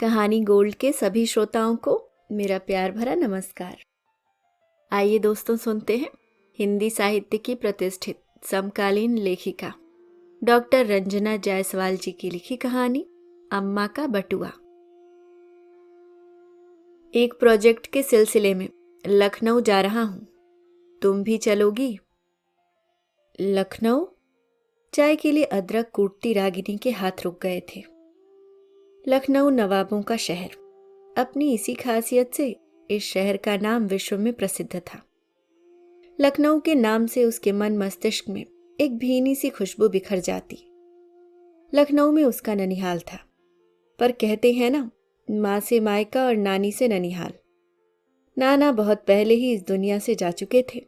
कहानी गोल्ड के सभी श्रोताओं को मेरा प्यार भरा नमस्कार। आइए दोस्तों, सुनते हैं हिंदी साहित्य की प्रतिष्ठित समकालीन लेखिका डॉक्टर रंजना जायसवाल जी की लिखी कहानी अम्मा का बटुआ। एक प्रोजेक्ट के सिलसिले में लखनऊ जा रहा हूं, तुम भी चलोगी? लखनऊ? चाय के लिए अदरक कूटती रागिनी के हाथ रुक गए थे। लखनऊ नवाबों का शहर, अपनी इसी खासियत से इस शहर का नाम विश्व में प्रसिद्ध था। लखनऊ के नाम से उसके मन मस्तिष्क में एक भीनी सी खुशबू बिखर जाती। लखनऊ में उसका ननिहाल था, पर कहते हैं ना, माँ से मायका और नानी से ननिहाल। नाना बहुत पहले ही इस दुनिया से जा चुके थे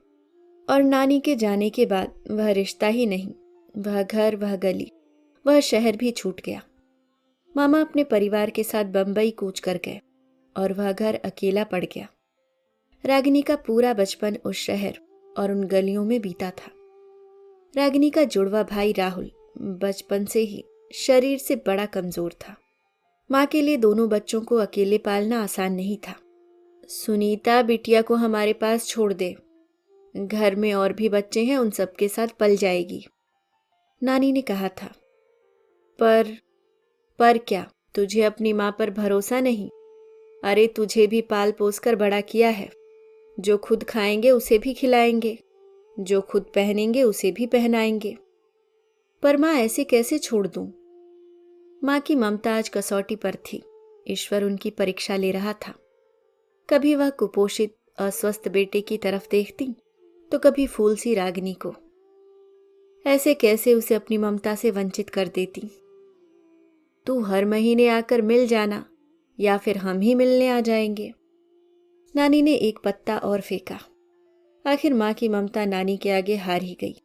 और नानी के जाने के बाद वह रिश्ता ही नहीं, वह घर, वह गली, वह शहर भी छूट गया। मामा अपने परिवार के साथ बंबई कूच कर गए और वह घर अकेला पड़ गया। रागिनी का पूरा बचपन उस शहर और उन गलियों में बीता था। रागिनी का जुड़वा भाई राहुल बचपन से ही शरीर से बड़ा कमजोर था। माँ के लिए दोनों बच्चों को अकेले पालना आसान नहीं था। सुनीता, बिटिया को हमारे पास छोड़ दे, घर में और भी बच्चे हैं, उन सबके साथ पल जाएगी, नानी ने कहा था। पर क्या, तुझे अपनी माँ पर भरोसा नहीं? अरे, तुझे भी पाल पोस कर बड़ा किया है। जो खुद खाएंगे उसे भी खिलाएंगे, जो खुद पहनेंगे उसे भी पहनाएंगे। पर माँ, ऐसे कैसे छोड़ दूं? माँ की ममता आज कसौटी पर थी। ईश्वर उनकी परीक्षा ले रहा था। कभी वह कुपोषित अस्वस्थ बेटे की तरफ देखती तो कभी फूल सी रागिनी को। ऐसे कैसे उसे अपनी ममता से वंचित कर देती। तू हर महीने आकर मिल जाना, या फिर हम ही मिलने आ जाएंगे। नानी ने एक पत्ता और फेंका। आखिर माँ की ममता नानी के आगे हार ही गई।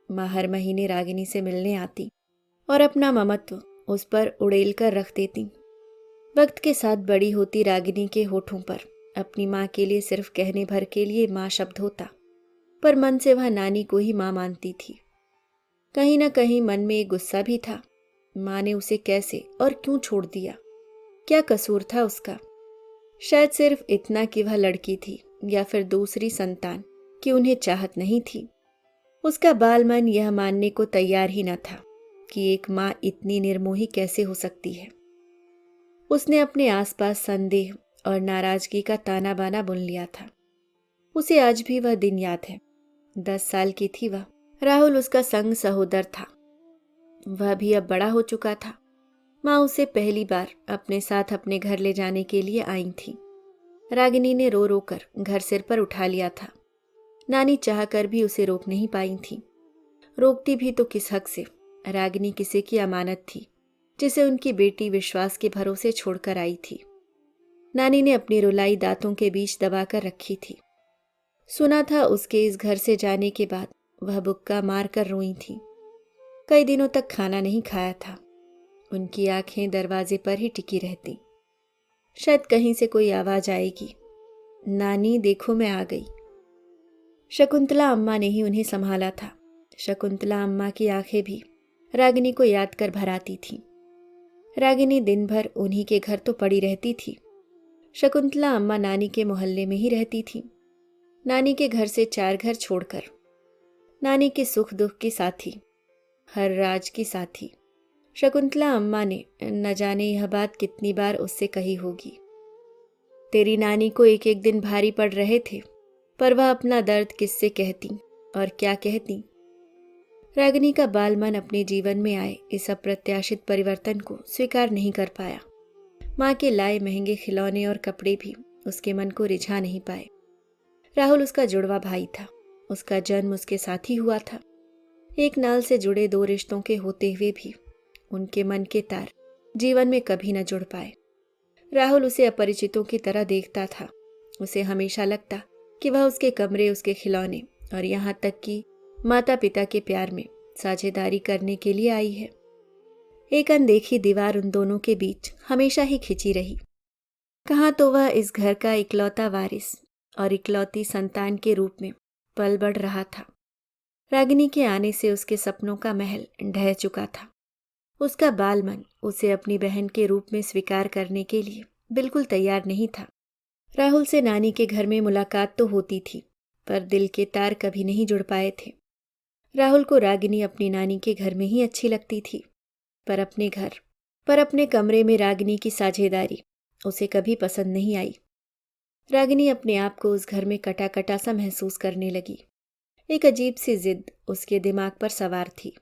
माँ हर महीने रागिनी से मिलने आती और अपना ममत्व उस पर उड़ेल कर रख देती। वक्त के साथ बड़ी होती रागिनी के होठों पर अपनी माँ के लिए सिर्फ कहने भर के लिए माँ शब्द होता, पर मन से वह नानी को ही माँ मानती थी। कहीं न कहीं मन में एक गुस्सा भी था। माँ ने उसे कैसे और क्यों छोड़ दिया? क्या कसूर था उसका? शायद सिर्फ इतना कि वह लड़की थी, या फिर दूसरी संतान कि उन्हें चाहत नहीं थी। उसका बाल मन यह मानने को तैयार ही न था कि एक माँ इतनी निर्मोही कैसे हो सकती है। उसने अपने आसपास संदेह और नाराजगी का ताना बाना बुन लिया था। उसे आज भी वह दिन याद है। 10 साल की थी वह। राहुल उसका संग सहोदर था। वह भी अब बड़ा हो चुका था। माँ उसे पहली बार अपने साथ अपने घर ले जाने के लिए आई थी। रागिनी ने रो रो कर घर सिर पर उठा लिया था। नानी चाहकर भी उसे रोक नहीं पाई थी। रोकती भी तो किस हक से? रागिनी किसी की अमानत थी, जिसे उनकी बेटी विश्वास के भरोसे छोड़कर आई थी। नानी ने अपनी रुलाई दांतों के बीच दबाकर रखी थी। सुना था उसके इस घर से जाने के बाद वह बुक्का मार कर रोई थी। कई दिनों तक खाना नहीं खाया था। उनकी आंखें दरवाजे पर ही टिकी रहती। शायद कहीं से कोई आवाज आएगी, नानी देखो मैं आ गई। शकुंतला अम्मा ने ही उन्हें संभाला था। शकुंतला अम्मा की आंखें भी रागिनी को याद कर भर आती थीं। रागिनी दिन भर उन्हीं के घर तो पड़ी रहती थी। शकुंतला अम्मा नानी के मोहल्ले में ही रहती थी, नानी के घर से 4 घर छोड़कर। नानी के सुख दुख की साथी, हर राज की साथी। शकुंतला अम्मा ने न जाने यह बात कितनी बार उससे कही होगी। तेरी नानी को एक एक दिन भारी पड़ रहे थे, पर वह अपना दर्द किससे कहती और क्या कहती। रागिनी का बाल मन अपने जीवन में आए इस अप्रत्याशित परिवर्तन को स्वीकार नहीं कर पाया। माँ के लाए महंगे खिलौने और कपड़े भी उसके मन को रिझा नहीं पाए। राहुल उसका जुड़वा भाई था। उसका जन्म उसके साथ ही हुआ था। एक नाल से जुड़े 2 रिश्तों के होते हुए भी उनके मन के तार जीवन में कभी न जुड़ पाए। राहुल उसे अपरिचितों की तरह देखता था। उसे हमेशा लगता कि वह उसके कमरे, उसके खिलौने और यहाँ तक कि माता पिता के प्यार में साझेदारी करने के लिए आई है। एक अनदेखी दीवार उन दोनों के बीच हमेशा ही खिंची रही। कहाँ तो वह इस घर का इकलौता वारिस और इकलौती संतान के रूप में पल बढ़ रहा था। रागिनी के आने से उसके सपनों का महल ढह चुका था। उसका बाल मन उसे अपनी बहन के रूप में स्वीकार करने के लिए बिल्कुल तैयार नहीं था। राहुल से नानी के घर में मुलाकात तो होती थी, पर दिल के तार कभी नहीं जुड़ पाए थे। राहुल को रागिनी अपनी नानी के घर में ही अच्छी लगती थी, पर अपने कमरे में रागिनी की साझेदारी उसे कभी पसंद नहीं आई। रागिनी अपने आप को उस घर में कटा कटा सा महसूस करने लगी। एक अजीब सी जिद उसके दिमाग पर सवार थी।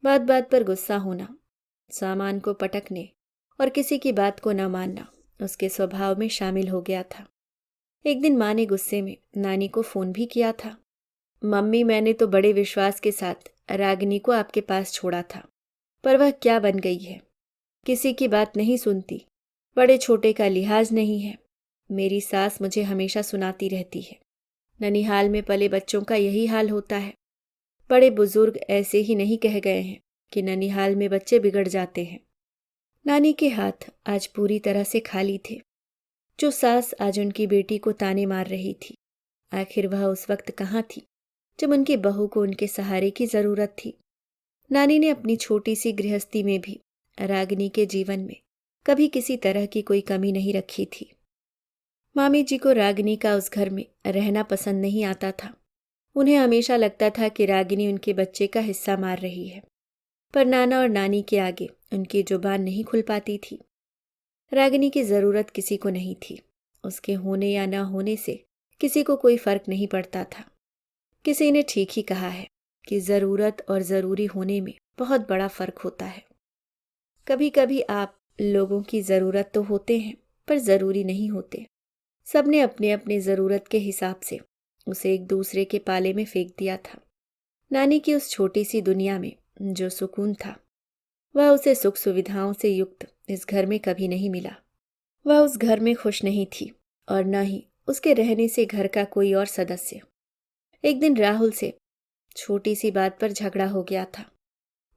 बात बात पर गुस्सा होना, सामान को पटकने और किसी की बात को न मानना उसके स्वभाव में शामिल हो गया था। एक दिन माँ ने गुस्से में नानी को फोन भी किया था। मम्मी, मैंने तो बड़े विश्वास के साथ रागिनी को आपके पास छोड़ा था, पर वह क्या बन गई है। किसी की बात नहीं सुनती, बड़े छोटे का लिहाज नहीं है। मेरी सास मुझे हमेशा सुनाती रहती है, ननिहाल में पले बच्चों का यही हाल होता है। बड़े बुजुर्ग ऐसे ही नहीं कह गए हैं कि ननिहाल में बच्चे बिगड़ जाते हैं। नानी के हाथ आज पूरी तरह से खाली थे। जो सास आज उनकी बेटी को ताने मार रही थी, आखिर वह उस वक्त कहाँ थी जब उनकी बहू को उनके सहारे की जरूरत थी। नानी ने अपनी छोटी सी गृहस्थी में भी रागिनी के जीवन में कभी किसी तरह की कोई कमी नहीं रखी थी। मामी जी को रागिनी का उस घर में रहना पसंद नहीं आता था। उन्हें हमेशा लगता था कि रागिनी उनके बच्चे का हिस्सा मार रही है, पर नाना और नानी के आगे उनकी जुबान नहीं खुल पाती थी। रागिनी की जरूरत किसी को नहीं थी। उसके होने या न होने से किसी को कोई फर्क नहीं पड़ता था। किसी ने ठीक ही कहा है कि जरूरत और जरूरी होने में बहुत बड़ा फर्क होता है। कभी कभी आप लोगों की जरूरत तो होते हैं, पर जरूरी नहीं होते। सबने अपने अपने जरूरत के हिसाब से उसे एक दूसरे के पाले में फेंक दिया था। नानी की उस छोटी सी दुनिया में जो सुकून था, वह उसे सुख सुविधाओं से युक्त इस घर में कभी नहीं मिला। वह उस घर में खुश नहीं थी और न ही उसके रहने से घर का कोई और सदस्य। एक दिन राहुल से छोटी सी बात पर झगड़ा हो गया था।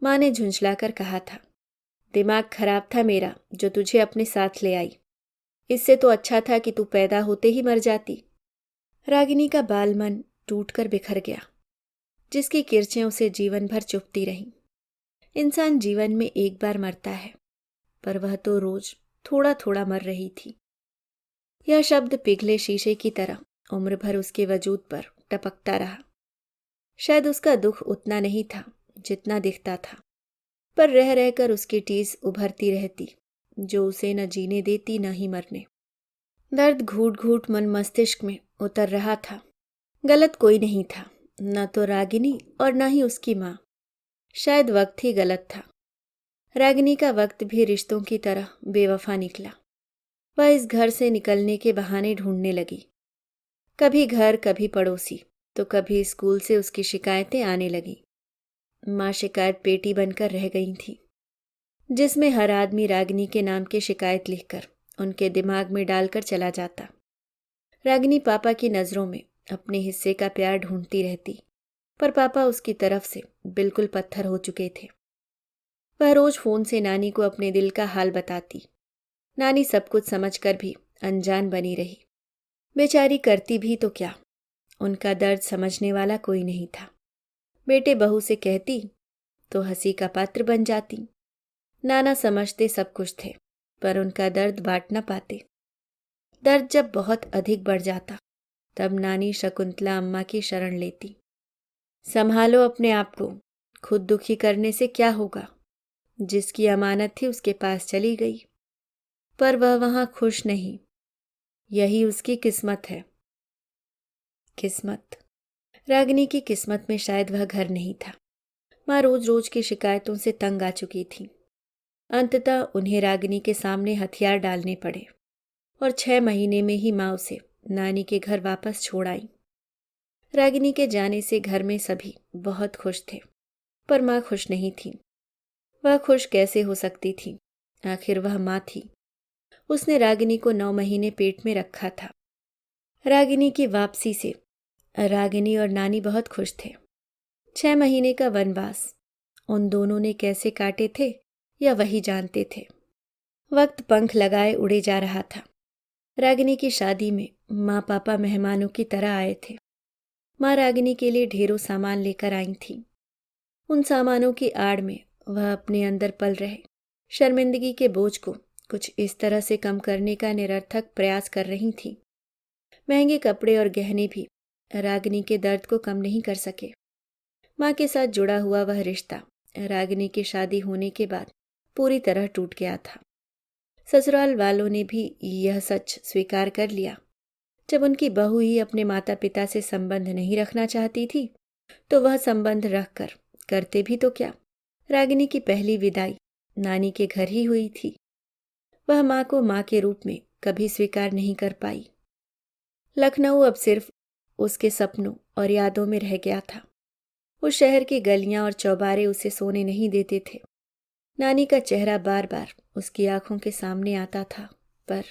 माँ ने झुंझलाकर कहा था, दिमाग खराब था मेरा जो तुझे अपने साथ ले आई। इससे तो अच्छा था कि तू पैदा होते ही मर जाती। रागिनी का बाल मन टूटकर बिखर गया, जिसकी किरचें उसे जीवन भर चुभती रहीं। इंसान जीवन में एक बार मरता है, पर वह तो रोज थोड़ा थोड़ा मर रही थी। यह शब्द पिघले शीशे की तरह उम्र भर उसके वजूद पर टपकता रहा। शायद उसका दुख उतना नहीं था जितना दिखता था, पर रह रहकर उसकी टीस उभरती रहती, जो उसे न जीने देती न ही मरने। दर्द घूट घूट मन मस्तिष्क में उतर रहा था। गलत कोई नहीं था, न तो रागिनी और न ही उसकी माँ। शायद वक्त ही गलत था। रागिनी का वक्त भी रिश्तों की तरह बेवफा निकला। वह इस घर से निकलने के बहाने ढूंढने लगी। कभी घर, कभी पड़ोसी, तो कभी स्कूल से उसकी शिकायतें आने लगी। माँ शिकायत पेटी बनकर रह गई थी, जिसमें हर आदमी रागिनी के नाम की शिकायत लिखकर उनके दिमाग में डालकर चला जाता। रागिनी पापा की नज़रों में अपने हिस्से का प्यार ढूंढती रहती, पर पापा उसकी तरफ से बिल्कुल पत्थर हो चुके थे। वह रोज फोन से नानी को अपने दिल का हाल बताती। नानी सब कुछ समझकर भी अनजान बनी रही। बेचारी करती भी तो क्या, उनका दर्द समझने वाला कोई नहीं था। बेटे बहू से कहती तो हंसी का पात्र बन जाती। नाना समझते सब कुछ थे, पर उनका दर्द बांट न पाते। दर्द जब बहुत अधिक बढ़ जाता, तब नानी शकुंतला अम्मा की शरण लेती। संभालो अपने आप को, खुद दुखी करने से क्या होगा। जिसकी अमानत थी उसके पास चली गई, पर वह वहां खुश नहीं। यही उसकी किस्मत है। किस्मत, रागिनी की किस्मत में शायद वह घर नहीं था। माँ रोज रोज की शिकायतों से तंग आ चुकी थी। अंततः उन्हें रागिनी के सामने हथियार डालने पड़े और 6 महीने में ही माँ उसे नानी के घर वापस छोड़ आई। रागिनी के जाने से घर में सभी बहुत खुश थे, पर माँ खुश नहीं थी। वह खुश कैसे हो सकती थी, आखिर वह माँ थी। उसने रागिनी को 9 महीने पेट में रखा था। रागिनी की वापसी से रागिनी और नानी बहुत खुश थे। 6 महीने का वनवास उन दोनों ने कैसे काटे थे या वही जानते थे। वक्त पंख लगाए उड़े जा रहा था। रागिनी की शादी में माँ पापा मेहमानों की तरह आए थे। माँ रागिनी के लिए ढेरों सामान लेकर आई थी। उन सामानों की आड़ में वह अपने अंदर पल रहे शर्मिंदगी के बोझ को कुछ इस तरह से कम करने का निरर्थक प्रयास कर रही थी। महंगे कपड़े और गहने भी रागिनी के दर्द को कम नहीं कर सके। माँ के साथ जुड़ा हुआ वह रिश्ता रागिनी की शादी होने के बाद पूरी तरह टूट गया था। ससुराल वालों ने भी यह सच स्वीकार कर लिया। जब उनकी बहू ही अपने माता पिता से संबंध नहीं रखना चाहती थी तो वह संबंध रखकर करते भी तो क्या। रागिनी की पहली विदाई नानी के घर ही हुई थी। वह माँ को माँ के रूप में कभी स्वीकार नहीं कर पाई। लखनऊ अब सिर्फ उसके सपनों और यादों में रह गया था। उस शहर की गलियां और चौबारे उसे सोने नहीं देते थे। नानी का चेहरा बार बार उसकी आंखों के सामने आता था। पर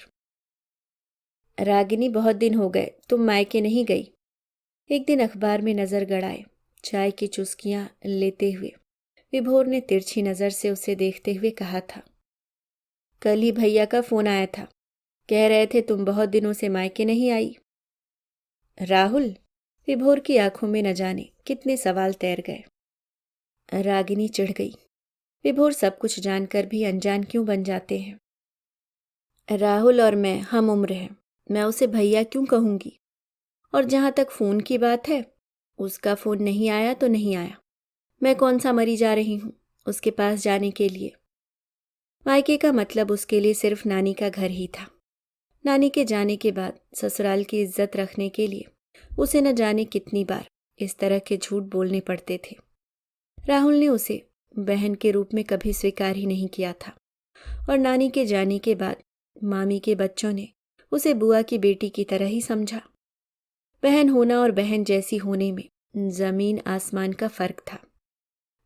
रागिनी, बहुत दिन हो गए तुम मायके नहीं गई। एक दिन अखबार में नजर गड़ाए चाय की चुस्कियां लेते हुए विभोर ने तिरछी नजर से उसे देखते हुए कहा था, कल ही भैया का फोन आया था, कह रहे थे तुम बहुत दिनों से मायके नहीं आई। राहुल? विभोर की आंखों में न जाने कितने सवाल तैर गए। रागिनी चिढ़ गई। विभोर सब कुछ जानकर भी अनजान क्यों बन जाते हैं। राहुल और मैं हम उम्र हैं, मैं उसे भैया क्यों कहूंगी। और जहां तक फोन की बात है, उसका फोन नहीं आया तो नहीं आया। मैं कौन सा मरी जा रही हूं उसके पास जाने के लिए। मायके का मतलब उसके लिए सिर्फ नानी का घर ही था। नानी के जाने के बाद ससुराल की इज्जत रखने के लिए उसे न जाने कितनी बार इस तरह के झूठ बोलने पड़ते थे। राहुल ने उसे बहन के रूप में कभी स्वीकार ही नहीं किया था और नानी के जाने के बाद मामी के बच्चों ने उसे बुआ की बेटी की तरह ही समझा। बहन होना और बहन जैसी होने में जमीन आसमान का फर्क था।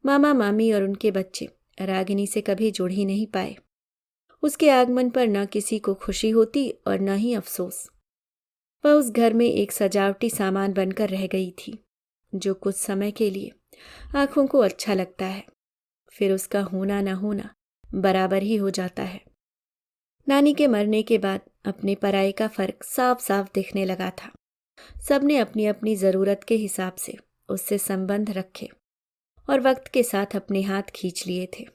मामा मामी और उनके बच्चे रागिनी से कभी जुड़ ही नहीं पाए। उसके आगमन पर न किसी को खुशी होती और न ही अफसोस। वह उस घर में एक सजावटी सामान बनकर रह गई थी, जो कुछ समय के लिए आंखों को अच्छा लगता है, फिर उसका होना न होना बराबर ही हो जाता है। नानी के मरने के बाद अपने पराये का फर्क साफ साफ दिखने लगा था। सबने अपनी अपनी जरूरत के हिसाब से उससे संबंध रखे और वक्त के साथ अपने हाथ खींच लिए थे।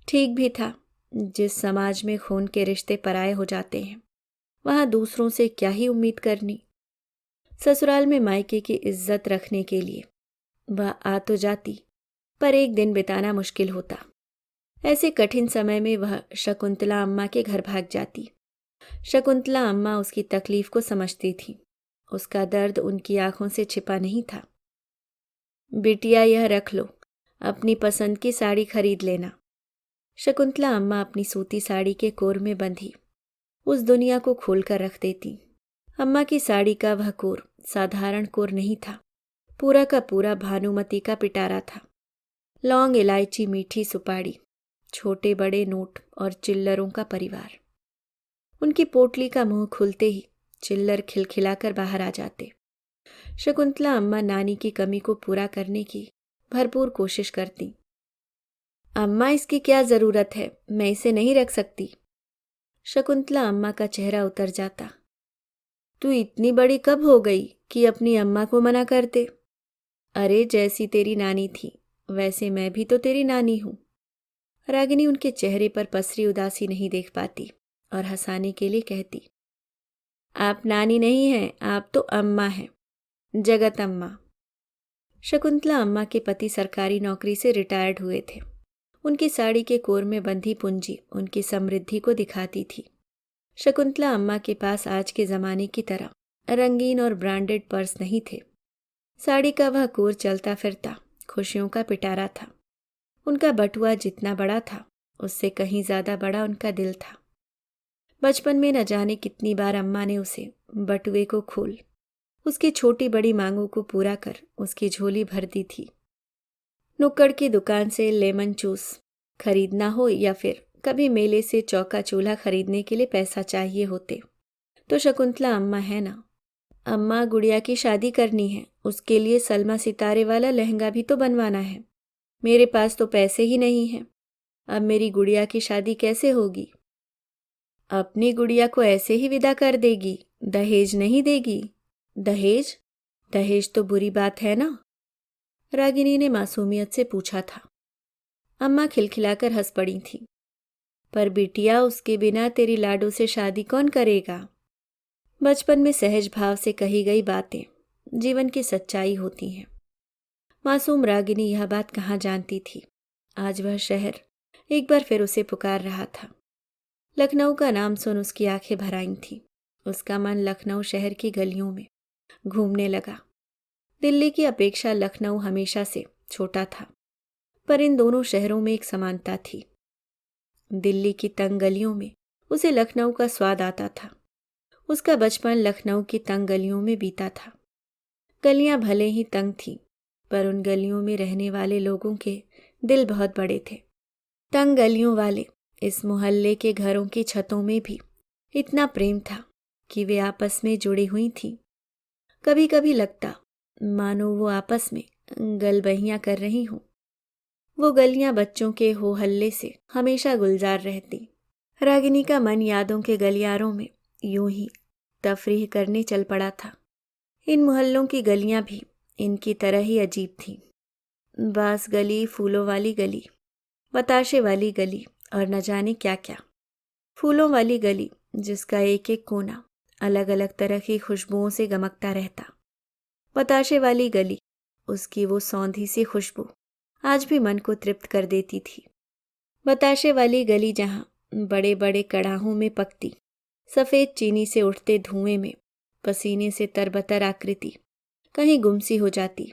ठीक भी था। जिस समाज में खून के रिश्ते पराये हो जाते हैं, वहां दूसरों से क्या ही उम्मीद करनी। ससुराल में मायके की इज्जत रखने के लिए वह आ तो जाती, पर एक दिन बिताना मुश्किल होता। ऐसे कठिन समय में वह शकुंतला अम्मा के घर भाग जाती। शकुंतला अम्मा उसकी तकलीफ को समझती थी। उसका दर्द उनकी आंखों से छिपा नहीं था। बिटिया, यह रख लो, अपनी पसंद की साड़ी खरीद लेना। शकुंतला अम्मा अपनी सूती साड़ी के कोर में बंधी उस दुनिया को खोलकर रख देती। अम्मा की साड़ी का वह कोर साधारण कोर नहीं था, पूरा का पूरा भानुमति का पिटारा था। लौंग, इलायची, मीठी सुपारी, छोटे बड़े नोट और चिल्लरों का परिवार। उनकी पोटली का मुंह खुलते ही चिल्लर खिलखिलाकर बाहर आ जाते। शकुंतला अम्मा नानी की कमी को पूरा करने की भरपूर कोशिश करती। अम्मा, इसकी क्या जरूरत है, मैं इसे नहीं रख सकती। शकुंतला अम्मा का चेहरा उतर जाता। तू इतनी बड़ी कब हो गई कि अपनी अम्मा को मना कर दे। अरे, जैसी तेरी नानी थी वैसे मैं भी तो तेरी नानी हूं। रागिनी उनके चेहरे पर पसरी उदासी नहीं देख पाती और हंसाने के लिए कहती, आप नानी नहीं हैं, आप तो अम्मा हैं, जगत अम्मा। शकुंतला अम्मा के पति सरकारी नौकरी से रिटायर्ड हुए थे। उनकी साड़ी के कोर में बंधी पूंजी उनकी समृद्धि को दिखाती थी। शकुंतला अम्मा के पास आज के जमाने की तरह रंगीन और ब्रांडेड पर्स नहीं थे। साड़ी का वह कोर चलता फिरता खुशियों का पिटारा था। उनका बटुआ जितना बड़ा था, उससे कहीं ज्यादा बड़ा उनका दिल था। बचपन में न जाने कितनी बार अम्मा ने उसे बटुए को खोल उसकी छोटी बड़ी मांगों को पूरा कर उसकी झोली भर दी थी। नुक्कड़ की दुकान से लेमन जूस खरीदना हो या फिर कभी मेले से चौका चूल्हा खरीदने के लिए पैसा चाहिए होते तो शकुंतला अम्मा है ना, अम्मा गुड़िया की शादी करनी है, उसके लिए सलमा सितारे वाला लहंगा भी तो बनवाना है। मेरे पास तो पैसे ही नहीं हैं, अब मेरी गुड़िया की शादी कैसे होगी। अपनी गुड़िया को ऐसे ही विदा कर देगी, दहेज नहीं देगी। दहेज? दहेज तो बुरी बात है ना? रागिनी ने मासूमियत से पूछा था। अम्मा खिलखिलाकर हंस पड़ी थी। पर बिटिया, उसके बिना तेरी लाडो से शादी कौन करेगा? बचपन में सहज भाव से कही गई बातें जीवन की सच्चाई होती हैं। मासूम रागिनी यह बात कहाँ जानती थी। आज वह शहर एक बार फिर उसे पुकार रहा था। लखनऊ का नाम सुन उसकी आंखें भर आई थीं। उसका मन लखनऊ शहर की गलियों में घूमने लगा। दिल्ली की अपेक्षा लखनऊ हमेशा से छोटा था, पर इन दोनों शहरों में एक समानता थी। दिल्ली की तंग गलियों में उसे लखनऊ का स्वाद आता था। उसका बचपन लखनऊ की तंग गलियों में बीता था। गलियां भले ही तंग थीं, पर उन गलियों में रहने वाले लोगों के दिल बहुत बड़े थे। तंग गलियों वाले इस मोहल्ले के घरों की छतों में भी इतना प्रेम था कि वे आपस में जुड़ी हुई थीं। कभी कभी लगता मानो वो आपस में गलबहियां कर रही हों। वो गलियां बच्चों के हो हल्ले से हमेशा गुलजार रहती। रागिनी का मन यादों के गलियारों में यूं ही तफरीह करने चल पड़ा था। इन मोहल्लों की गलियां भी इनकी तरह ही अजीब थीं। बांस गली, फूलों वाली गली, बताशे वाली गली और न जाने क्या क्या। फूलों वाली गली जिसका एक एक कोना अलग अलग तरह की खुशबुओं से गमकता रहता। बताशे वाली गली, उसकी वो सौंधी सी खुशबू आज भी मन को तृप्त कर देती थी। बताशे वाली गली जहाँ बड़े बड़े कड़ाहों में पकती सफ़ेद चीनी से उठते धुएं में पसीने से तरबतर आकृति कहीं गुमसी हो जाती।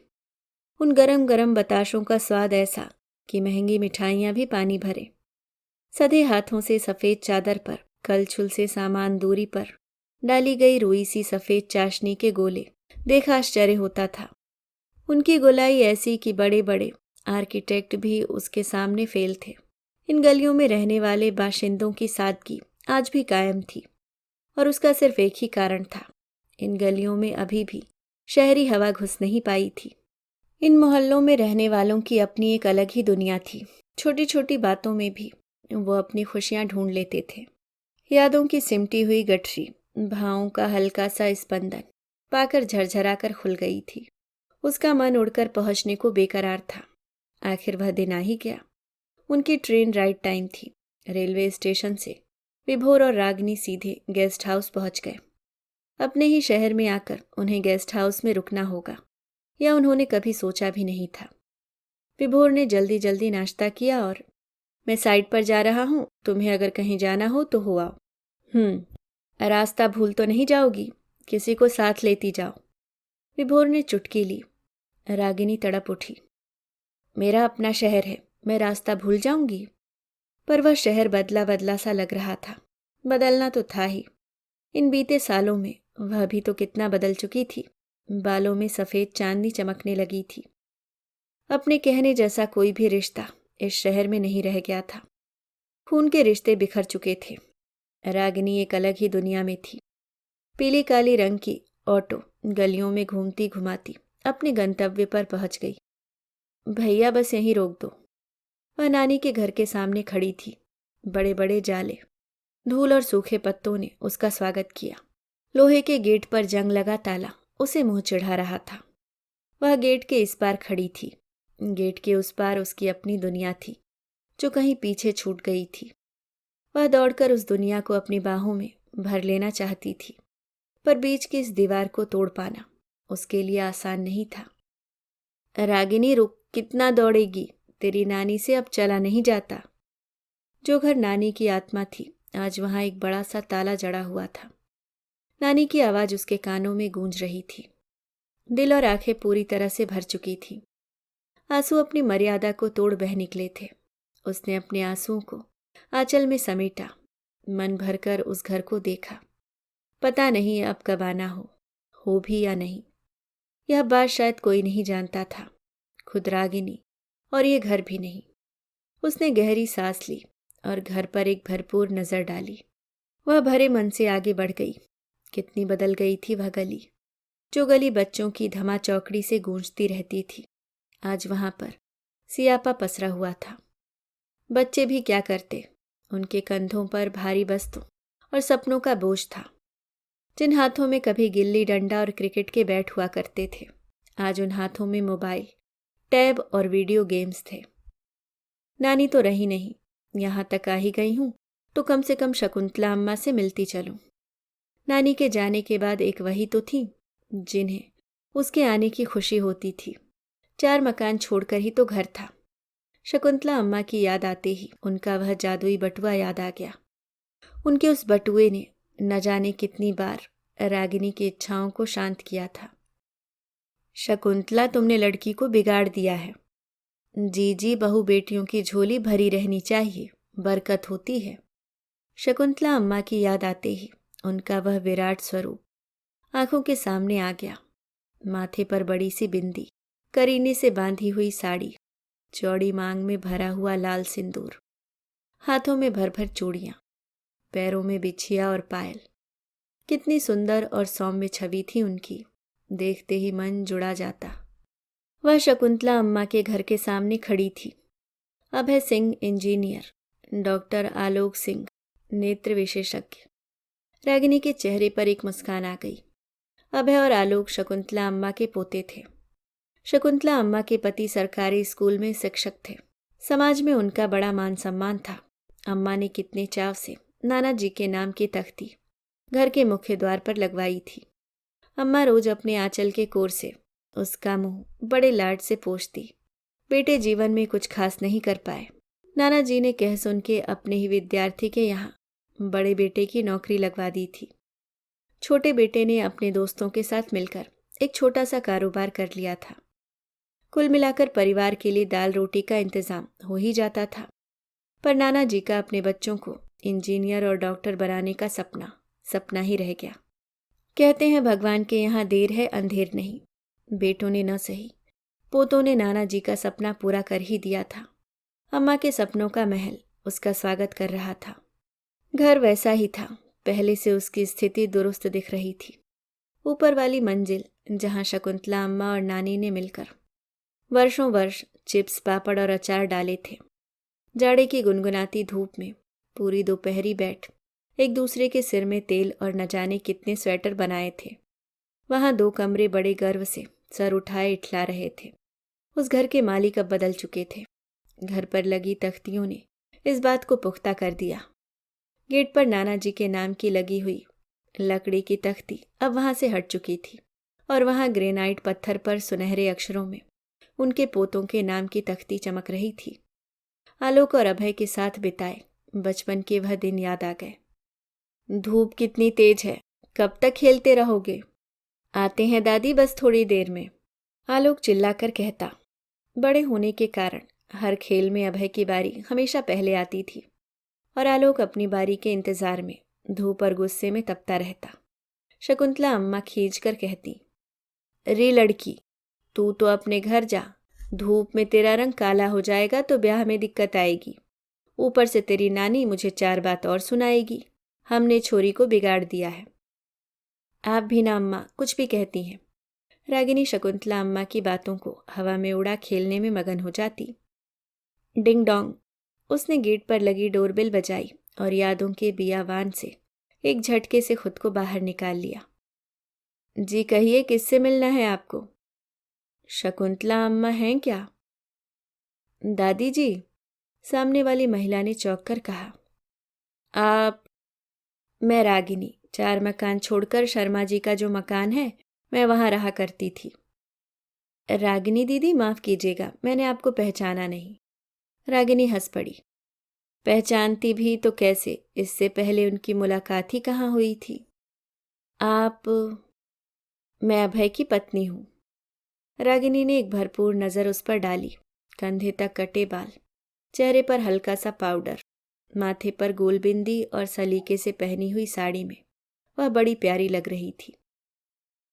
उन गरम गरम बताशों का स्वाद ऐसा कि महंगी मिठाइयाँ भी पानी भरे। सधे हाथों से सफ़ेद चादर पर कलछुल से सामान दूरी पर डाली गई रुई सी सफ़ेद चाशनी के गोले देखा आश्चर्य होता था। उनकी गोलाई ऐसी कि बड़े बड़े आर्किटेक्ट भी उसके सामने फेल थे। इन गलियों में रहने वाले बाशिंदों की सादगी आज भी कायम थी, और उसका सिर्फ एक ही कारण था। इन गलियों में अभी भी शहरी हवा घुस नहीं पाई थी। इन मोहल्लों में रहने वालों की अपनी एक अलग ही दुनिया थी। छोटी छोटी बातों में भी वो अपनी खुशियां ढूंढ लेते थे। यादों की सिमटी हुई गठरी, भावों का हल्का सा स्पंदन पाकर झरझरा कर खुल गई थी। उसका मन उड़कर पहुंचने को बेकरार था। आखिर वह दिन आ ही गया। उनकी ट्रेन राइट टाइम थी। रेलवे स्टेशन से विभोर और रागिनी सीधे गेस्ट हाउस पहुंच गए। अपने ही शहर में आकर उन्हें गेस्ट हाउस में रुकना होगा, या उन्होंने कभी सोचा भी नहीं था। विभोर ने जल्दी जल्दी नाश्ता किया और मैं साइड पर जा रहा हूँ, तुम्हें अगर कहीं जाना हो तो हो आओ। रास्ता भूल तो नहीं जाओगी? किसी को साथ लेती जाओ। विभोर ने चुटकी ली। रागिनी तड़प उठी। मेरा अपना शहर है, मैं रास्ता भूल जाऊंगी? पर वह शहर बदला बदला सा लग रहा था। बदलना तो था ही। इन बीते सालों में वह भी तो कितना बदल चुकी थी। बालों में सफ़ेद चांदनी चमकने लगी थी। अपने कहने जैसा कोई भी रिश्ता इस शहर में नहीं रह गया था। खून के रिश्ते बिखर चुके थे। रागिनी एक अलग ही दुनिया में थी। पीली काली रंग की ऑटो गलियों में घूमती घुमाती अपने गंतव्य पर पहुंच गई। भैया, बस यहीं रोक दो। वह नानी के घर के सामने खड़ी थी। बड़े बड़े जाले, धूल और सूखे पत्तों ने उसका स्वागत किया। लोहे के गेट पर जंग लगा ताला उसे मुंह चिढ़ा रहा था। वह गेट के इस पार खड़ी थी। गेट के उस पार उसकी अपनी दुनिया थी जो कहीं पीछे छूट गई थी। वह दौड़कर उस दुनिया को अपनी बाहों में भर लेना चाहती थी, पर बीच की इस दीवार को तोड़ पाना उसके लिए आसान नहीं था। रागिनी, रुक, कितना दौड़ेगी? तेरी नानी से अब चला नहीं जाता। जो घर नानी की आत्मा थी, आज वहां एक बड़ा सा ताला जड़ा हुआ था। नानी की आवाज उसके कानों में गूंज रही थी। दिल और आंखें पूरी तरह से भर चुकी थी। आंसू अपनी मर्यादा को तोड़ बह निकले थे। उसने अपने आंसुओं को आंचल में समेटा, मन भरकर उस घर को देखा। पता नहीं अब कब आना हो भी या नहीं। यह बात शायद कोई नहीं जानता था, खुद रागिनी, और ये घर भी नहीं। उसने गहरी सांस ली और घर पर एक भरपूर नजर डाली। वह भरे मन से आगे बढ़ गई। कितनी बदल गई थी वह गली। जो गली बच्चों की धमा चौकड़ी से गूंजती रहती थी, आज वहां पर सियापा पसरा हुआ था। बच्चे भी क्या करते, उनके कंधों पर भारी बस्तों और सपनों का बोझ था। जिन हाथों में कभी गिल्ली डंडा और क्रिकेट के बैट हुआ करते थे, आज उन हाथों में मोबाइल, टैब और वीडियो गेम्स थे। नानी तो रही नहीं, यहाँ तक आ ही गई हूँ तो कम से कम शकुंतला अम्मा से मिलती चलूं। नानी के जाने के बाद एक वही तो थी जिन्हें उसके आने की खुशी होती थी। 4 मकान छोड़कर ही तो घर था। शकुंतला अम्मा की याद आते ही उनका वह जादुई बटुआ याद आ गया। उनके उस बटुए ने न जाने कितनी बार रागिनी की इच्छाओं को शांत किया था। शकुंतला, तुमने लड़की को बिगाड़ दिया है। जी जी, बहू बेटियों की झोली भरी रहनी चाहिए, बरकत होती है। शकुंतला अम्मा की याद आते ही उनका वह विराट स्वरूप आंखों के सामने आ गया। माथे पर बड़ी सी बिंदी, करीने से बांधी हुई साड़ी, चौड़ी मांग में भरा हुआ लाल सिंदूर, हाथों में भर भर चूड़ियां, पैरों में बिछिया और पायल। कितनी सुंदर और सौम्य छवि थी उनकी, देखते ही मन जुड़ा जाता। वह शकुंतला अम्मा के घर के सामने खड़ी थी। अभय सिंह इंजीनियर, डॉक्टर आलोक सिंह नेत्र विशेषज्ञ। रागिनी के चेहरे पर एक मुस्कान आ गई। अभय और आलोक शकुंतला अम्मा के पोते थे। शकुंतला अम्मा के पति सरकारी स्कूल में शिक्षक थे। समाज में उनका बड़ा मान सम्मान था। अम्मा ने कितने चाव से नाना जी के नाम की तख्ती घर के मुख्य द्वार पर लगवाई थी। अम्मा रोज अपने आंचल के कोर से उसका मुंह बड़े लाड से पोंछती। बेटे जीवन में कुछ खास नहीं कर पाए। नाना जी ने कह सुन के अपने ही विद्यार्थी के यहाँ बड़े बेटे की नौकरी लगवा दी थी। छोटे बेटे ने अपने दोस्तों के साथ मिलकर एक छोटा सा कारोबार कर लिया था। कुल मिलाकर परिवार के लिए दाल रोटी का इंतजाम हो ही जाता था। पर नाना जी का अपने बच्चों को इंजीनियर और डॉक्टर बनाने का सपना ही रह गया। कहते हैं भगवान के यहाँ देर है अंधेर नहीं। बेटों ने न सही, पोतों ने नाना जी का सपना पूरा कर ही दिया था। अम्मा के सपनों का महल उसका स्वागत कर रहा था। घर वैसा ही था, पहले से उसकी स्थिति दुरुस्त दिख रही थी। ऊपर वाली मंजिल जहाँ शकुंतला अम्मा और नानी ने मिलकर वर्षों वर्ष चिप्स पापड़ और अचार डाले थे, जाड़े की गुनगुनाती धूप में पूरी दोपहरी बैठ एक दूसरे के सिर में तेल और न जाने कितने स्वेटर बनाए थे। वहाँ 2 कमरे बड़े गर्व से सर उठाए इठला रहे थे। उस घर के मालिक अब बदल चुके थे। घर पर लगी तख्तियों ने इस बात को पुख्ता कर दिया। गेट पर नाना जी के नाम की लगी हुई लकड़ी की तख्ती अब वहां से हट चुकी थी और वहां ग्रेनाइट पत्थर पर सुनहरे अक्षरों में उनके पोतों के नाम की तख्ती चमक रही थी। आलोक और अभय के साथ बिताए बचपन के वह दिन याद आ गए। धूप कितनी तेज है, कब तक खेलते रहोगे? आते हैं दादी, बस थोड़ी देर में, आलोक चिल्लाकर कहता। बड़े होने के कारण हर खेल में अभय की बारी हमेशा पहले आती थी और आलोक अपनी बारी के इंतजार में धूप और गुस्से में तपता रहता। शकुंतला अम्मा खींचकर कहती, रे लड़की, तू तो अपने घर जा, धूप में तेरा रंग काला हो जाएगा तो ब्याह में दिक्कत आएगी। ऊपर से तेरी नानी मुझे 4 बात और सुनाएगी, हमने छोरी को बिगाड़ दिया है। आप भी ना अम्मा, कुछ भी कहती हैं। रागिनी शकुंतला अम्मा की बातों को हवा में उड़ा खेलने में मगन हो जाती। डिंग डोंग, उसने गेट पर लगी डोरबेल बजाई और यादों के बियावान से एक झटके से खुद को बाहर निकाल लिया। जी कहिए, किससे मिलना है आपको? शकुंतला अम्मा हैं क्या? दादी जी, सामने वाली महिला ने चौंक कर कहा। आप? मैं रागिनी, 4 मकान छोड़कर शर्मा जी का जो मकान है मैं वहां रहा करती थी। रागिनी दीदी, माफ कीजिएगा, मैंने आपको पहचाना नहीं। रागिनी हंस पड़ी। पहचानती भी तो कैसे, इससे पहले उनकी मुलाकात ही कहाँ हुई थी। आप? मैं अभय की पत्नी हूँ। रागिनी ने एक भरपूर नज़र उस पर डाली। कंधे तक कटे बाल, चेहरे पर हल्का सा पाउडर, माथे पर गोल बिंदी और सलीके से पहनी हुई साड़ी में वह बड़ी प्यारी लग रही थी।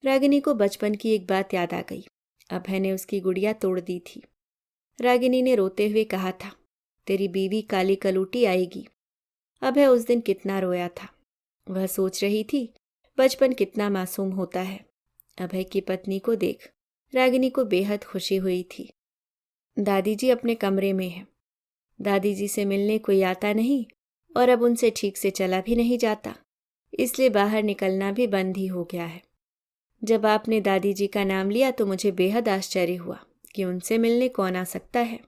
रागिनी को बचपन की एक बात याद आ गई। अभय ने उसकी गुड़िया तोड़ दी थी। रागिनी ने रोते हुए कहा था, तेरी बीवी काली कलूटी आएगी। अभय उस दिन कितना रोया था। वह सोच रही थी बचपन कितना मासूम होता है। अभय की पत्नी को देख रागिनी को बेहद खुशी हुई थी। दादी जी अपने कमरे में हैं। दादी जी से मिलने कोई आता नहीं और अब उनसे ठीक से चला भी नहीं जाता, इसलिए बाहर निकलना भी बंद ही हो गया है। जब आपने दादी जी का नाम लिया तो मुझे बेहद आश्चर्य हुआ कि उनसे मिलने कौन आ सकता है।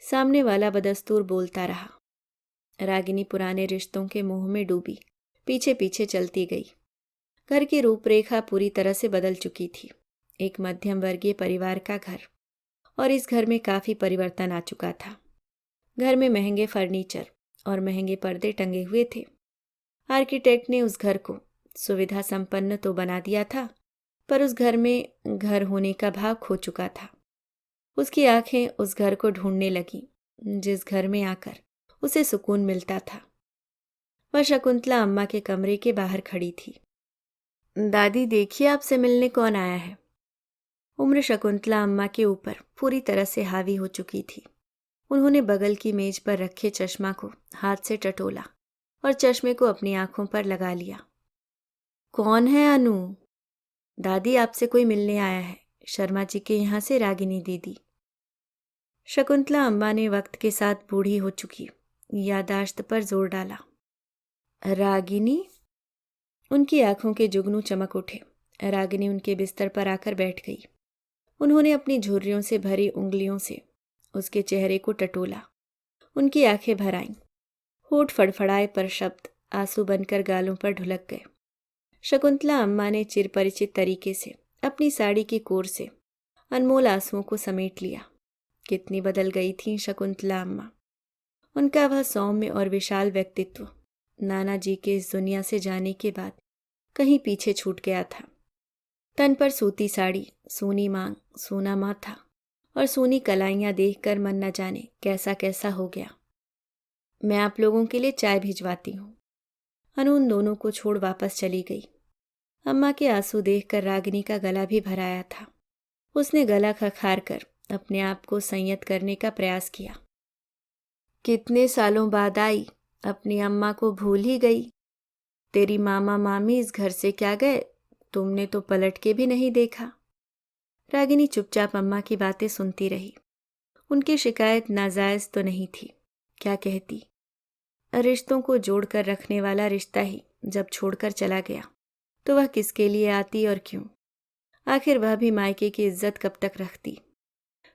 सामने वाला बदस्तूर बोलता रहा। रागिनी पुराने रिश्तों के मोह में डूबी पीछे पीछे चलती गई। घर की रूपरेखा पूरी तरह से बदल चुकी थी। एक मध्यम वर्गीय परिवार का घर, और इस घर में काफी परिवर्तन आ चुका था। घर में महंगे फर्नीचर और महंगे पर्दे टंगे हुए थे। आर्किटेक्ट ने उस घर को सुविधा संपन्न तो बना दिया था, पर उस घर में घर होने का भाव खो चुका था। उसकी आंखें उस घर को ढूंढने लगीं, जिस घर में आकर उसे सुकून मिलता था। वह शकुंतला अम्मा के कमरे के बाहर खड़ी थी। दादी देखिए, आपसे मिलने कौन आया है। उम्र शकुंतला अम्मा के ऊपर पूरी तरह से हावी हो चुकी थी। उन्होंने बगल की मेज पर रखे चश्मा को हाथ से टटोला और चश्मे को अपनी आंखों पर लगा लिया। कौन है अनु? दादी, आपसे कोई मिलने आया है, शर्मा जी के यहाँ से रागिनी दीदी। शकुंतला अम्मा ने वक्त के साथ बूढ़ी हो चुकी यादाश्त पर जोर डाला। रागिनी? उनकी आंखों के जुगनू चमक उठे। रागिनी उनके बिस्तर पर आकर बैठ गई। उन्होंने अपनी झुर्रियों से भरी उंगलियों से उसके चेहरे को टटोला। उनकी आंखें भर आईं। होठ फड़फड़ाए पर शब्द आंसू बनकर गालों पर ढुलक गए। शकुंतला अम्मा ने चिरपरिचित तरीके से अपनी साड़ी की कोर से अनमोल आंसुओं को समेट लिया। कितनी बदल गई थी शकुंतला अम्मा। उनका वह सौम्य और विशाल व्यक्तित्व नाना जी के इस दुनिया से जाने के बाद कहीं पीछे छूट गया था। तन पर सूती साड़ी, सूनी मांग, सूना माथा और सूनी कलाइयां देखकर मन न जाने कैसा कैसा हो गया। मैं आप लोगों के लिए चाय भिजवाती हूँ। अनु उन दोनों को छोड़ वापस चली गई। अम्मा के आंसू देखकर रागिनी का गला भी भर आया था। उसने गला खखार कर अपने आप को संयत करने का प्रयास किया। कितने सालों बाद आई, अपनी अम्मा को भूल ही गई। तेरी मामा मामी इस घर से क्या गए, तुमने तो पलट के भी नहीं देखा। रागिनी चुपचाप अम्मा की बातें सुनती रही। उनकी शिकायत नाजायज तो नहीं थी। क्या कहती, रिश्तों को जोड़कर रखने वाला रिश्ता ही जब छोड़कर चला गया तो वह किसके लिए आती और क्यों? आखिर वह भी मायके की इज्जत कब तक रखती?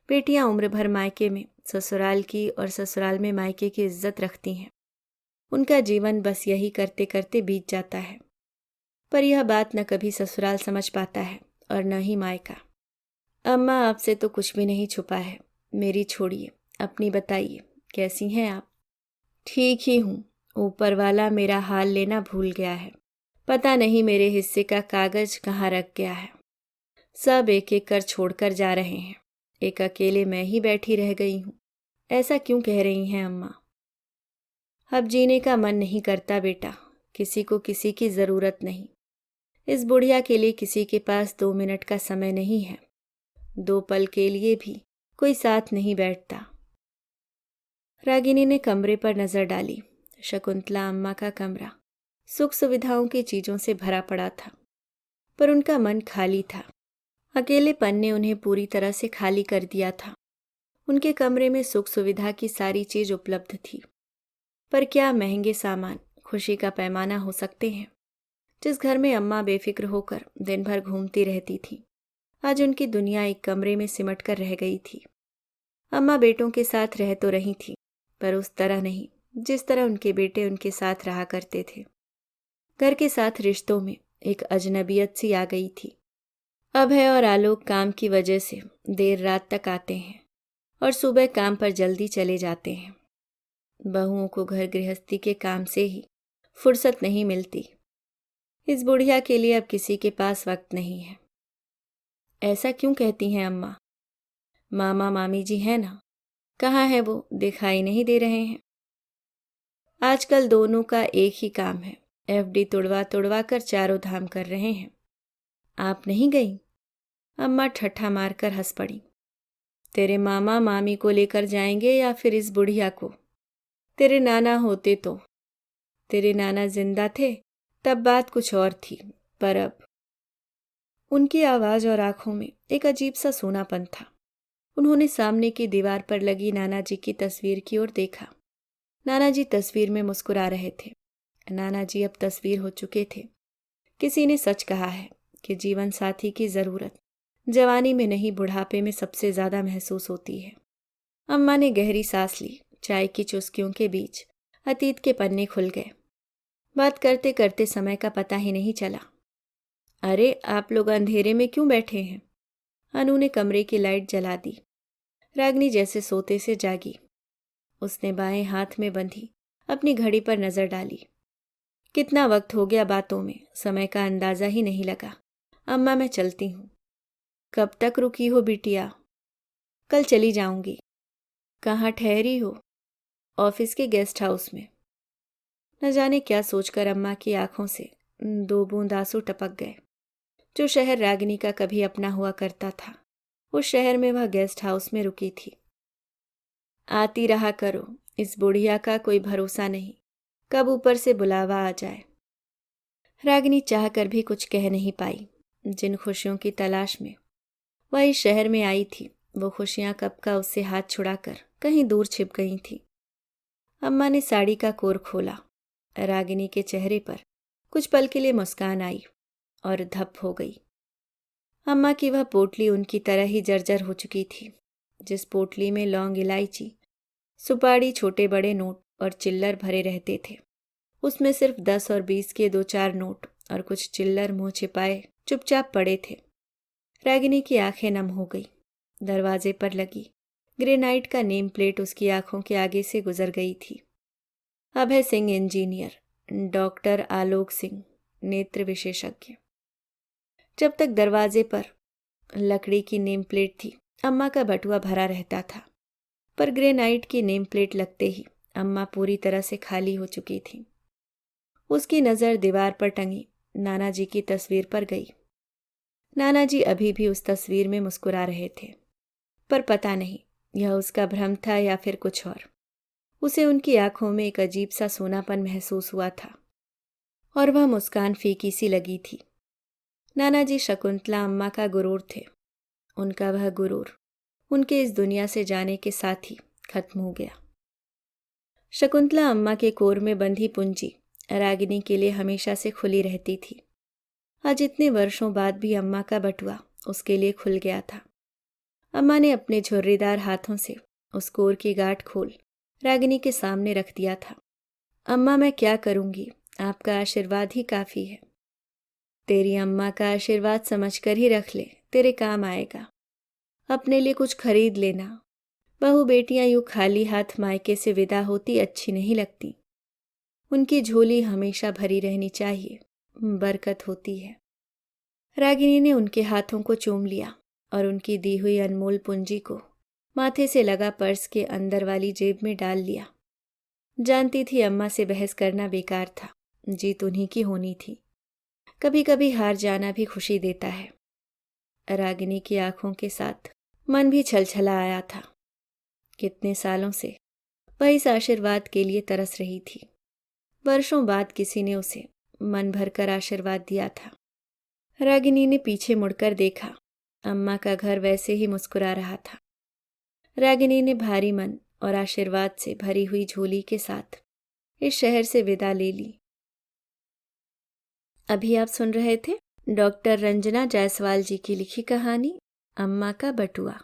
बेटियां उम्र भर मायके में ससुराल की और ससुराल में मायके की इज्जत रखती हैं। उनका जीवन बस यही करते करते बीत जाता है। पर यह बात न कभी ससुराल समझ पाता है और न ही मायका। अम्मा, आपसे तो कुछ भी नहीं छुपा है, मेरी छोड़िए, अपनी बताइए, कैसी हैं आप? ठीक ही हूँ। ऊपर वाला मेरा हाल लेना भूल गया है। पता नहीं मेरे हिस्से का कागज कहाँ रख गया है। सब एक एक कर छोड़कर जा रहे हैं। एक अकेले मैं ही बैठी रह गई हूँ। ऐसा क्यों कह रही हैं अम्मा? अब जीने का मन नहीं करता बेटा। किसी को किसी की जरूरत नहीं। इस बुढ़िया के लिए किसी के पास 2 मिनट का समय नहीं है। 2 पल के लिए भी कोई साथ नहीं बैठता। रागिनी ने कमरे पर नजर डाली। शकुंतला अम्मा का कमरा सुख सुविधाओं की चीजों से भरा पड़ा था, पर उनका मन खाली था। अकेलेपन ने उन्हें पूरी तरह से खाली कर दिया था। उनके कमरे में सुख सुविधा की सारी चीज उपलब्ध थी, पर क्या महंगे सामान खुशी का पैमाना हो सकते हैं? जिस घर में अम्मा बेफिक्र होकर दिन भर घूमती रहती थी, आज उनकी दुनिया एक कमरे में सिमट कर रह गई थी। अम्मा बेटों के साथ रह तो रही थी, पर उस तरह नहीं जिस तरह उनके बेटे उनके साथ रहा करते थे। घर के साथ रिश्तों में एक अजनबियत सी आ गई थी। अभय और आलोक काम की वजह से देर रात तक आते हैं और सुबह काम पर जल्दी चले जाते हैं। बहुओं को घर गृहस्थी के काम से ही फुर्सत नहीं मिलती। इस बुढ़िया के लिए अब किसी के पास वक्त नहीं है। ऐसा क्यों कहती हैं अम्मा? मामा मामी जी हैं ना, कहाँ है वो? दिखाई नहीं दे रहे हैं। आजकल दोनों का एक ही काम है, एफडी तुड़वा तुड़वा कर चारों धाम कर रहे हैं। आप नहीं गई? अम्मा ठट्ठा मारकर हंस पड़ी। तेरे मामा मामी को लेकर जाएंगे या फिर इस बुढ़िया को? तेरे नाना होते तो। तेरे नाना जिंदा थे तब बात कुछ और थी, पर अब। उनकी आवाज और आंखों में एक अजीब सा सूनापन था। उन्होंने सामने की दीवार पर लगी नाना जी की तस्वीर की ओर देखा। नाना जी तस्वीर में मुस्कुरा रहे थे। नाना जी अब तस्वीर हो चुके थे। किसी ने सच कहा है कि जीवन साथी की जरूरत जवानी में नहीं बुढ़ापे में सबसे ज्यादा महसूस होती है। अम्मा ने गहरी सांस ली। चाय की चुस्कियों के बीच अतीत के पन्ने खुल गए। बात करते करते समय का पता ही नहीं चला। अरे, आप लोग अंधेरे में क्यों बैठे हैं? अनु ने कमरे की लाइट जला दी। रागिनी जैसे सोते से जागी। उसने बाएं हाथ में बंधी अपनी घड़ी पर नजर डाली। कितना वक्त हो गया बातों में, समय का अंदाजा ही नहीं लगा। अम्मा, मैं चलती हूँ। कब तक रुकी हो बिटिया? कल चली जाऊंगी। कहाँ ठहरी हो? ऑफिस के गेस्ट हाउस में। न जाने क्या सोचकर अम्मा की आंखों से 2 बूंद आंसू टपक गए। जो शहर रागिनी का कभी अपना हुआ करता था, उस शहर में वह गेस्ट हाउस में रुकी थी। आती रहा करो, इस बुढ़िया का कोई भरोसा नहीं, कब ऊपर से बुलावा आ जाए। रागिनी चाह कर भी कुछ कह नहीं पाई। जिन खुशियों की तलाश में वह इस शहर में आई थी, वो खुशियां कब का उससे हाथ छुड़ाकर कहीं दूर छिप गई थी। अम्मा ने साड़ी का कोर खोला। रागिनी के चेहरे पर कुछ पल के लिए मुस्कान आई और धप हो गई। अम्मा की वह पोटली उनकी तरह ही जर्जर हो चुकी थी। जिस पोटली में लौंग, इलायची, सुपारी, छोटे बड़े नोट और चिल्लर भरे रहते थे, उसमें सिर्फ 10 और 20 के 2-4 नोट और कुछ चिल्लर मुंह छिपाए चुपचाप पड़े थे। रागिनी की आंखें नम हो गई। दरवाजे पर लगी ग्रेनाइट का नेम प्लेट उसकी आंखों के आगे से गुजर गई थी। अभय सिंह इंजीनियर, डॉक्टर आलोक सिंह नेत्र विशेषज्ञ। जब तक दरवाजे पर लकड़ी की नेम प्लेट थी, अम्मा का बटुआ भरा रहता था, पर ग्रेनाइट की नेम प्लेट लगते ही अम्मा पूरी तरह से खाली हो चुकी थी। उसकी नज़र दीवार पर टंगी नाना जी की तस्वीर पर गई। नाना जी अभी भी उस तस्वीर में मुस्कुरा रहे थे, पर पता नहीं यह उसका भ्रम था या फिर कुछ और। उसे उनकी आंखों में एक अजीब सा सोनापन महसूस हुआ था और वह मुस्कान फीकी सी लगी थी। नाना जी शकुंतला अम्मा का गुरूर थे। उनका वह गुरूर उनके इस दुनिया से जाने के साथ ही खत्म हो गया। शकुंतला अम्मा के कोर में बंधी पूंजी रागिनी के लिए हमेशा से खुली रहती थी। आज इतने वर्षों बाद भी अम्मा का बटुआ उसके लिए खुल गया था। अम्मा ने अपने झुर्रीदार हाथों से उस कोर की गांठ खोल रागिनी के सामने रख दिया था। अम्मा, मैं क्या करूंगी, आपका आशीर्वाद ही काफी है। तेरी अम्मा का आशीर्वाद समझकर ही रख ले, तेरे काम आएगा। अपने लिए कुछ खरीद लेना। बहू बेटियां यूं खाली हाथ मायके से विदा होती अच्छी नहीं लगती। उनकी झोली हमेशा भरी रहनी चाहिए, बरकत होती है। रागिनी ने उनके हाथों को चूम लिया और उनकी दी हुई अनमोल पूंजी को माथे से लगा पर्स के अंदर वाली जेब में डाल लिया। जानती थी अम्मा से बहस करना बेकार था, जीत उन्हीं की होनी थी। कभी कभी हार जाना भी खुशी देता है। रागिनी की आंखों के साथ मन भी छलछला आया था। कितने सालों से वह इस आशीर्वाद के लिए तरस रही थी। वर्षों बाद किसी ने उसे मन भरकर आशीर्वाद दिया था। रागिनी ने पीछे मुड़कर देखा। अम्मा का घर वैसे ही मुस्कुरा रहा था। रागिनी ने भारी मन और आशीर्वाद से भरी हुई झोली के साथ इस शहर से विदा ले ली। अभी आप सुन रहे थे डॉक्टर रंजना जायसवाल जी की लिखी कहानी अम्मा का बटुआ।